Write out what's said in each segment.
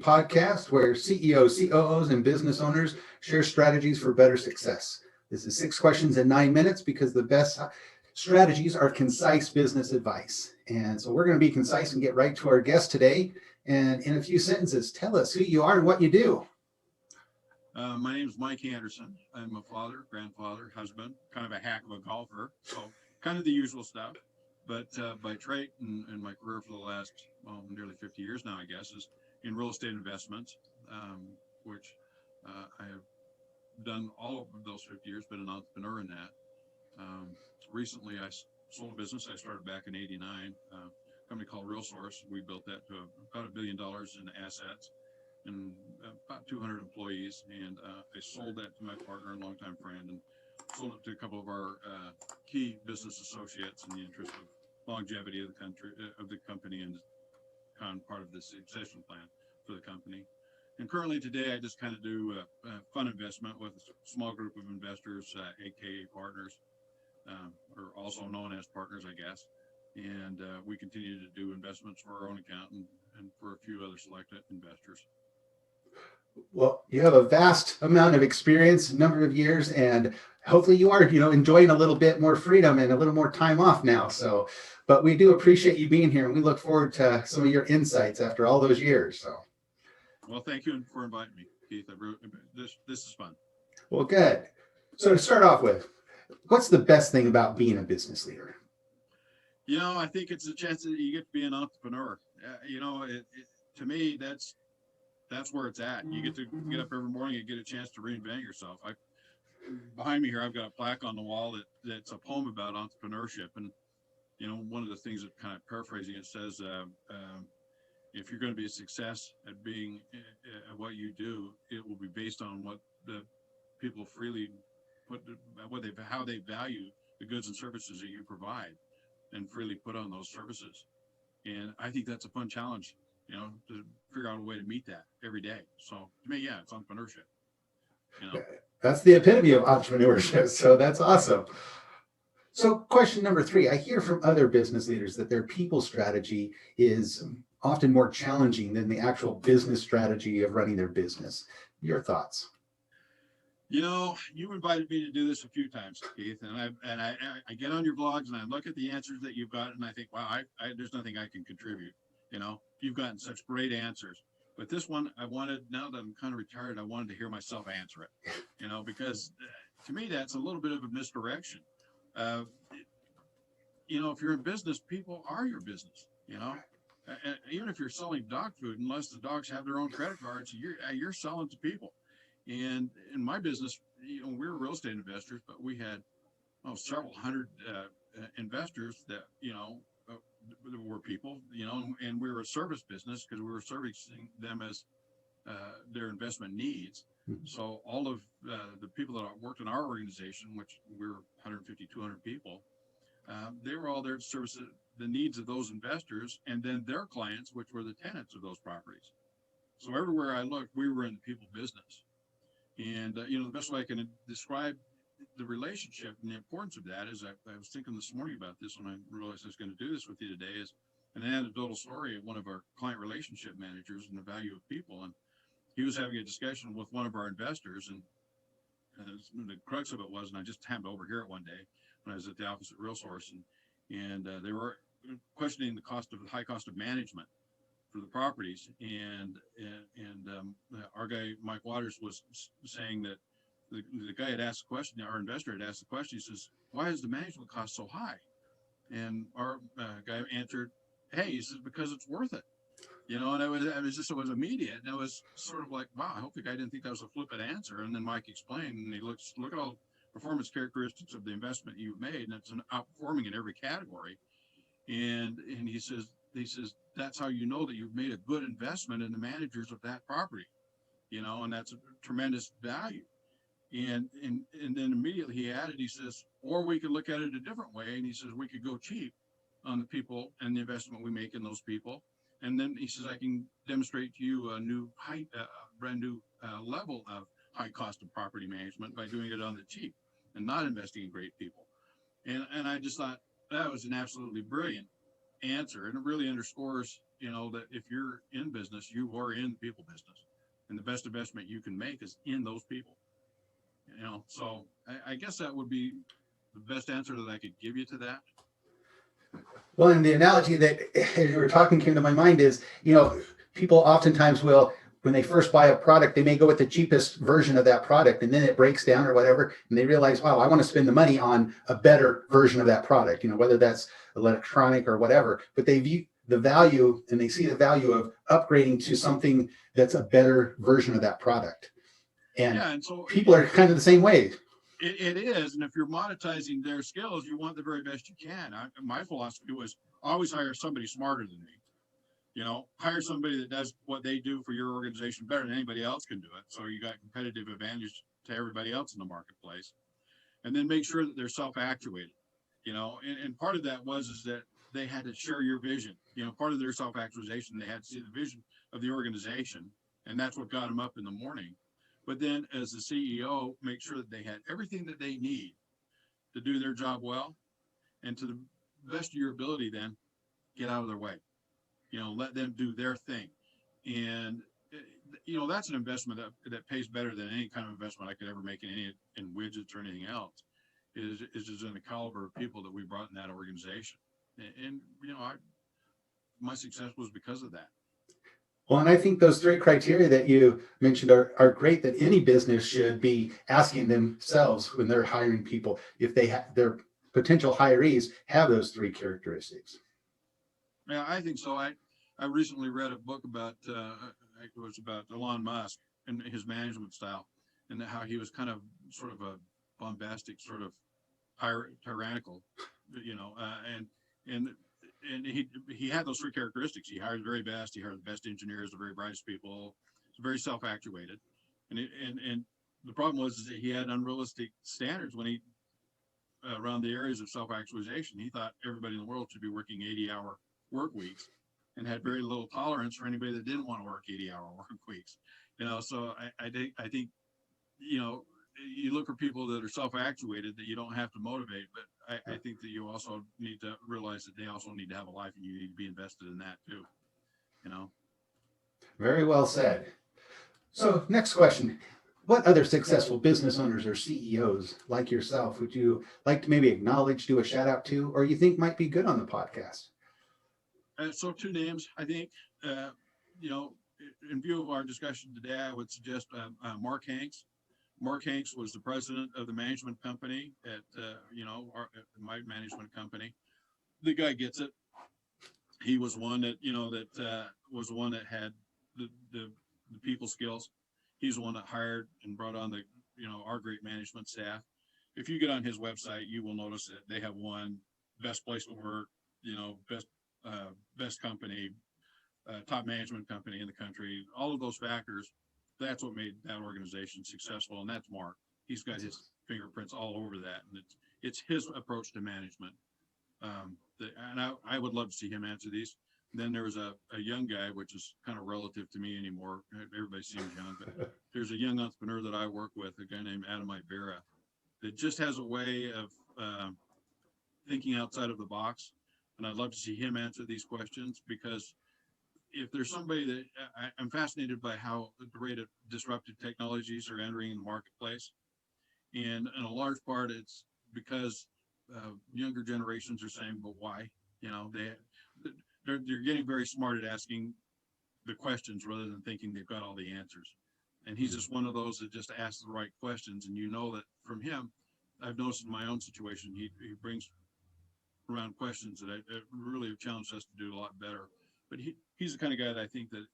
podcast where CEOs, COOs, and business owners share strategies for better success. This is 6 questions in 9 minutes because the best strategies are concise business advice. And so we're going to be concise and get right to our guest today. And in a few sentences, tell us who you are and what you do. My name is Mike Anderson. I'm a father, grandfather, husband, kind of a hack of a golfer. So kind of the usual stuff. But by trade and my career for the last nearly 50 years now, I guess, is in real estate investments, which I have done all of those 50 years, been an entrepreneur in that. Recently, I sold a business I started back in '89, a company called RealSource. We built that to about $1 billion in assets and about 200 employees. And I sold that to my partner and longtime friend and sold it to a couple of our key business associates in the interest of longevity of the company and part of the succession plan for the company. And currently today, I just kind of do fund investment with a small group of investors, aka partners, or also known as partners, I guess. And we continue to do investments for our own account and for a few other selected investors. Well, you have a vast amount of experience, number of years, and hopefully you are, enjoying a little bit more freedom and a little more time off now. So, but we do appreciate you being here, and we look forward to some of your insights after all those years. So, well, thank you for inviting me, Keith. This is fun. Well, good. So to start off with, what's the best thing about being a business leader? I think it's a chance that you get to be an entrepreneur. To me, that's where it's at. You get to get up every morning and get a chance to reinvent yourself. Behind me here, I've got a plaque on the wall that's a poem about entrepreneurship. And, one of the things that kind of paraphrasing it says, if you're going to be a success at being at what you do, it will be based on what the people freely put, how they value the goods and services that you provide and freely put on those services. And I think that's a fun challenge, to figure out a way to meet that every day. So to me, yeah, it's entrepreneurship. That's the epitome of entrepreneurship. So that's awesome. So question number 3, I hear from other business leaders that their people strategy is often more challenging than the actual business strategy of running their business. Your thoughts? You invited me to do this a few times, Keith, and I get on your blogs and I look at the answers that you've got and I think, wow, there's nothing I can contribute. You've gotten such great answers. But this one, now that I'm kind of retired, I wanted to hear myself answer it, because to me, that's a little bit of a misdirection. If you're in business, people are your business, even if you're selling dog food, unless the dogs have their own credit cards, you're selling to people. And in my business, we were real estate investors, but we had several hundred investors that, were people, and we were a service business because we were servicing them as their investment needs. So all of the people that worked in our organization, which we were 150, 200 people, they were all there to service the needs of those investors and then their clients, which were the tenants of those properties. So everywhere I looked, we were in the people business. And, the best way I can describe the relationship and the importance of that is I was thinking this morning about this when I realized I was going to do this with you today is an anecdotal story of one of our client relationship managers and the value of people. And he was having a discussion with one of our investors, and the crux of it was, and I just happened to overhear it one day when I was at the office at RealSource, and they were questioning the high cost of management for the properties, and our guy Mike Waters was saying that the guy had asked the question, our investor had asked the question. He says, "Why is the management cost so high?" And our guy answered, "Hey," he says, "because it's worth it." And it was immediate, and it was sort of like, wow, I hope the guy didn't think that was a flippant answer. And then Mike explained, and he look at all the performance characteristics of the investment you've made, and it's outperforming in every category. And he says that's how you know that you've made a good investment in the managers of that property, and that's a tremendous value. And then immediately he added, he says, or we could look at it a different way, and he says we could go cheap on the people and the investment we make in those people. And then he says I can demonstrate to you a new brand new level of high cost of property management by doing it on the cheap and not investing in great people. And I just thought that was an absolutely brilliant answer, and it really underscores you know, that if you're in business, you are in people business, and the best investment you can make is in those people. You know, so I guess that would be the best answer that I could give you to that. Well, and the analogy that as you were talking came to my mind is, people oftentimes will, when they first buy a product, they may go with the cheapest version of that product and then it breaks down or whatever. And they realize, wow, I want to spend the money on a better version of that product, whether that's electronic or whatever. But they view the value and they see the value of upgrading to something that's a better version of that product. And Yeah, and so people are kind of the same way. it is, and if you're monetizing their skills, you want the very best you can. My philosophy was always hire somebody smarter than me. You know, hire somebody that does what they do for your organization better than anybody else can do it. So you got competitive advantage to everybody else in the marketplace, and then make sure that they're self-actuated. You know, and part of that is that they had to share your vision. You know, part of their self-actualization, they had to see the vision of the organization, and that's what got them up in the morning. But then, as the CEO, make sure that they had everything that they need to do their job well, and to the best of your ability, then get out of their way. You know, let them do their thing, and that's an investment that pays better than any kind of investment I could ever make in widgets or anything else. Is just in the caliber of people that we brought in that organization, and my success was because of that. Well, and I think those three criteria that you mentioned are great, that any business should be asking themselves when they're hiring people, if they have their potential hirees have those three characteristics. Yeah, I think so. I recently read a book about it was about Elon Musk and his management style, and how he was kind of sort of a bombastic, sort of tyrannical, and he had those three characteristics. He hired the very best. He hired the best engineers, the very brightest people. He's very self-actuated, and the problem was that he had unrealistic standards when he around the areas of self-actualization. He thought everybody in the world should be working 80-hour work weeks, and had very little tolerance for anybody that didn't want to work 80-hour work weeks. So I think you look for people that are self-actuated that you don't have to motivate, but I think that you also need to realize that they also need to have a life, and you need to be invested in that too. Very well said. So next question. What other successful business owners or CEOs like yourself would you like to maybe acknowledge, do a shout out to, or you think might be good on the podcast? So two names, I think, in view of our discussion today, I would suggest Mark Hanks. Mark Hanks was the president of the management company at my management company. The guy gets it. He was one that was one that had the people skills. He's the one that hired and brought on our great management staff. If you get on his website, you will notice that they have won best place to work, best company, top management company in the country. All of those factors, that's what made that organization successful, and that's Mark. He's got his fingerprints all over that, and it's his approach to management. And I would love to see him answer these. Then there was a young guy, which is kind of relative to me anymore. Everybody seems young, but there's a young entrepreneur that I work with, a guy named Adam Ibera, that just has a way of thinking outside of the box. And I'd love to see him answer these questions, because if there's somebody that I'm fascinated by how the rate of disruptive technologies are entering the marketplace. And in a large part, it's because younger generations are saying, but why? They're getting very smart at asking the questions rather than thinking they've got all the answers. And he's just one of those that just asks the right questions. And that from him, I've noticed in my own situation, he brings around questions that really have challenged us to do a lot better. But he's the kind of guy that I think that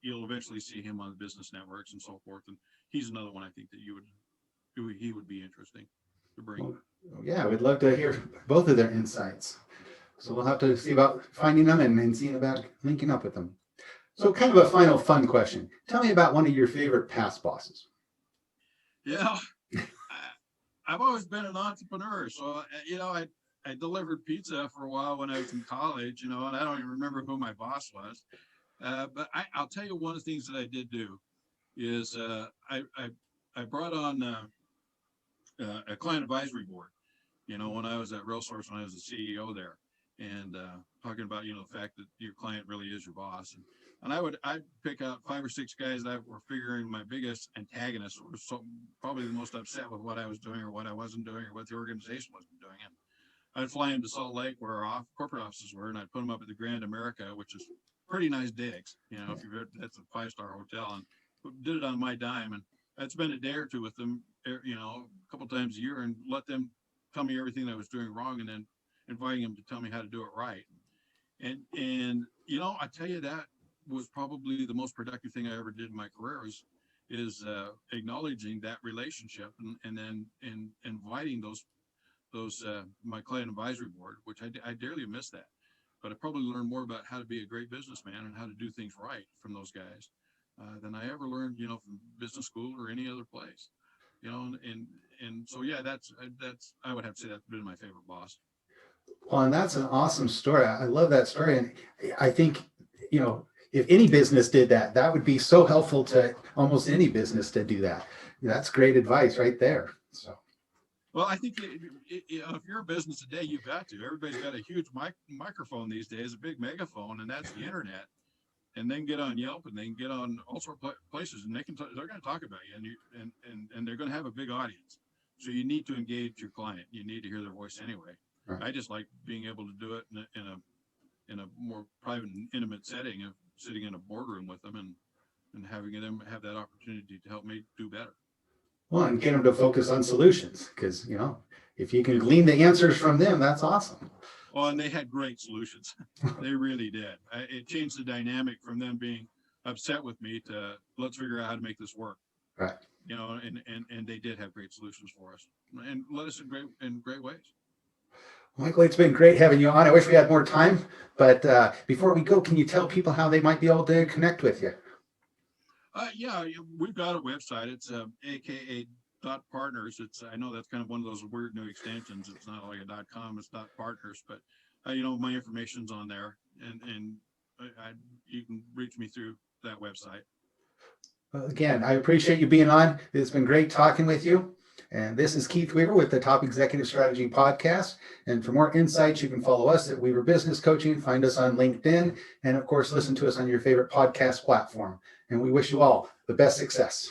you'll eventually see him on the business networks and so forth. And he's another one I think that he would be interesting to bring. Well, yeah, we'd love to hear both of their insights. So we'll have to see about finding them and seeing about linking up with them. So kind of a final fun question. Tell me about one of your favorite past bosses. Yeah, I've always been an entrepreneur. So, I delivered pizza for a while when I was in college, and I don't even remember who my boss was. But I'll tell you one of the things that I did do is I brought on a client advisory board, when I was at RealSource, when I was the CEO there. and talking about, the fact that your client really is your boss. And I'd pick out 5 or 6 guys that were figuring my biggest antagonists were probably the most upset with what I was doing or what I wasn't doing or what the organization wasn't doing. And I'd fly them to Salt Lake where our corporate offices were, and I'd put them up at the Grand America, which is pretty nice digs. If you've that's a 5-star hotel, and did it on my dime. And I'd spend a day or two with them, a couple times a year, and let them tell me everything that I was doing wrong, and then inviting them to tell me how to do it right. And I tell you, that was probably the most productive thing I ever did in my career is acknowledging that relationship, and then inviting those my client advisory board, which I dearly miss that. But I probably learned more about how to be a great businessman and how to do things right from those guys than I ever learned, from business school or any other place. And so yeah, that's I would have to say that's been my favorite boss. Well, and that's an awesome story. I love that story. And I think, if any business did that, that would be so helpful to almost any business to do that. That's great advice right there. So. Well, I think if you're a business today, you've got to. Everybody's got a huge microphone these days, a big megaphone, and that's the internet. And they can get on Yelp, and they can get on all sorts of places, and they're going to talk about you, and they're going to have a big audience. So you need to engage your client. You need to hear their voice anyway. Right. I just like being able to do it in a more private and intimate setting of sitting in a boardroom with them and having them have that opportunity to help me do better. Well, and get them to focus on solutions, because, if you can glean the answers from them, that's awesome. Oh, and they had great solutions. They really did. It changed the dynamic from them being upset with me to let's figure out how to make this work. Right. And they did have great solutions for us and led us in great ways. Michael, it's been great having you on. I wish we had more time, but before we go, can you tell people how they might be able to connect with you? Yeah, we've got a website. It's aka.partners. I know that's kind of one of those weird new extensions. It's not like a .com, it's .partners, but my information's on there, and you can reach me through that website. Well, again, I appreciate you being on. It's been great talking with you. And this is Keith Weaver with the Top Executive Strategy Podcast. And for more insights, you can follow us at Weaver Business Coaching, find us on LinkedIn, and of course, listen to us on your favorite podcast platform. And we wish you all the best success.